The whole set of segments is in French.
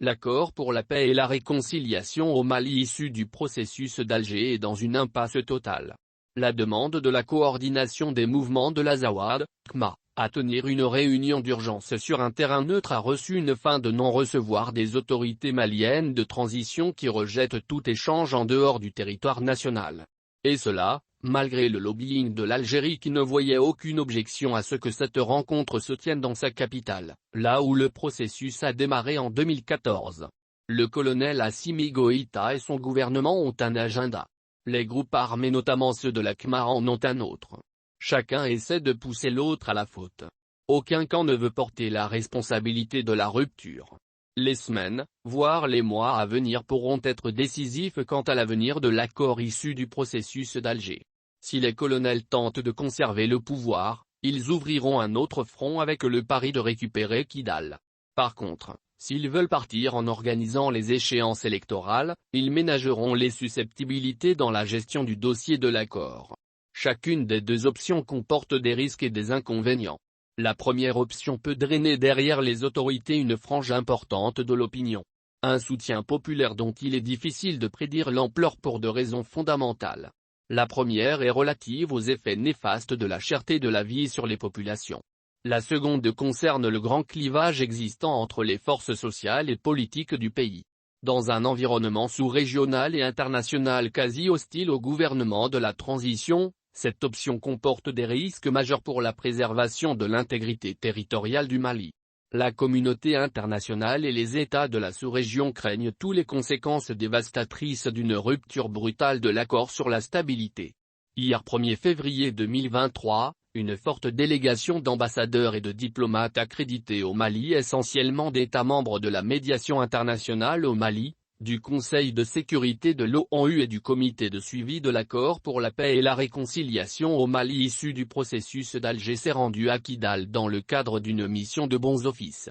L'accord pour la paix et la réconciliation au Mali issu du processus d'Alger est dans une impasse totale. La demande de la coordination des mouvements de l'Azawad, CMA, à tenir une réunion d'urgence sur un terrain neutre a reçu une fin de non-recevoir des autorités maliennes de transition qui rejettent tout échange en dehors du territoire national. Et cela, malgré le lobbying de l'Algérie qui ne voyait aucune objection à ce que cette rencontre se tienne dans sa capitale, là où le processus a démarré en 2014. Le colonel Assimi Goïta et son gouvernement ont un agenda. Les groupes armés, notamment ceux de la CMA, en ont un autre. Chacun essaie de pousser l'autre à la faute. Aucun camp ne veut porter la responsabilité de la rupture. Les semaines, voire les mois à venir pourront être décisifs quant à l'avenir de l'accord issu du processus d'Alger. Si les colonels tentent de conserver le pouvoir, ils ouvriront un autre front avec le pari de récupérer Kidal. Par contre, s'ils veulent partir en organisant les échéances électorales, ils ménageront les susceptibilités dans la gestion du dossier de l'accord. Chacune des deux options comporte des risques et des inconvénients. La première option peut drainer derrière les autorités une frange importante de l'opinion. Un soutien populaire dont il est difficile de prédire l'ampleur pour deux raisons fondamentales. La première est relative aux effets néfastes de la cherté de la vie sur les populations. La seconde concerne le grand clivage existant entre les forces sociales et politiques du pays. Dans un environnement sous-régional et international quasi hostile au gouvernement de la transition, cette option comporte des risques majeurs pour la préservation de l'intégrité territoriale du Mali. La communauté internationale et les États de la sous-région craignent toutes les conséquences dévastatrices d'une rupture brutale de l'accord sur la stabilité. Hier 1er février 2023, une forte délégation d'ambassadeurs et de diplomates accrédités au Mali, essentiellement d'États membres de la médiation internationale au Mali, du Conseil de sécurité de l'ONU et du comité de suivi de l'accord pour la paix et la réconciliation au Mali issu du processus d'Alger s'est rendu à Kidal dans le cadre d'une mission de bons offices.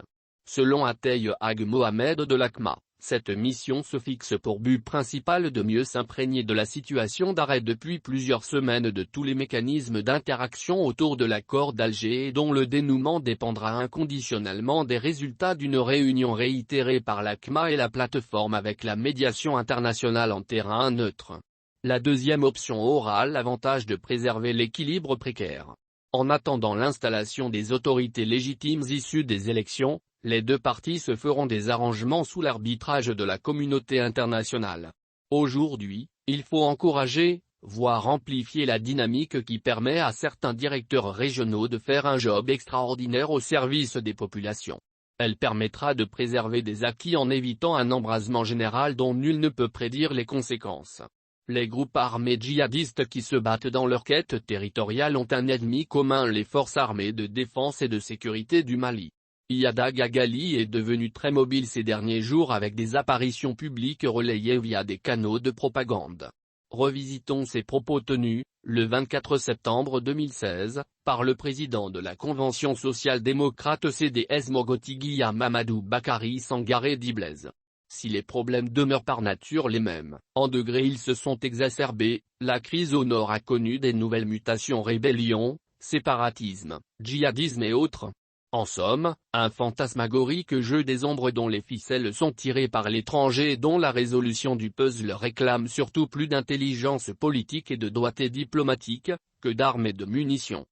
Selon Atey Ag Mohamed de l'ACMA, cette mission se fixe pour but principal de mieux s'imprégner de la situation d'arrêt depuis plusieurs semaines de tous les mécanismes d'interaction autour de l'accord d'Alger et dont le dénouement dépendra inconditionnellement des résultats d'une réunion réitérée par l'ACMA et la plateforme avec la médiation internationale en terrain neutre. La deuxième option aura l'avantage de préserver l'équilibre précaire. En attendant l'installation des autorités légitimes issues des élections, les deux parties se feront des arrangements sous l'arbitrage de la communauté internationale. Aujourd'hui, il faut encourager, voire amplifier la dynamique qui permet à certains directeurs régionaux de faire un job extraordinaire au service des populations. Elle permettra de préserver des acquis en évitant un embrasement général dont nul ne peut prédire les conséquences. Les groupes armés djihadistes qui se battent dans leur quête territoriale ont un ennemi commun: les forces armées de défense et de sécurité du Mali. Iyada Gagali est devenu très mobile ces derniers jours avec des apparitions publiques relayées via des canaux de propagande. Revisitons ses propos tenus, le 24 septembre 2016, par le président de la Convention social-démocrate CDS Mogotiguia Mamadou Bakary Sangaré d'Iblaise. Si les problèmes demeurent par nature les mêmes, en degrés ils se sont exacerbés, la crise au nord a connu des nouvelles mutations: rébellion, séparatisme, djihadisme et autres. En somme, un fantasmagorique jeu des ombres dont les ficelles sont tirées par l'étranger et dont la résolution du puzzle réclame surtout plus d'intelligence politique et de doigté diplomatique, que d'armes et de munitions.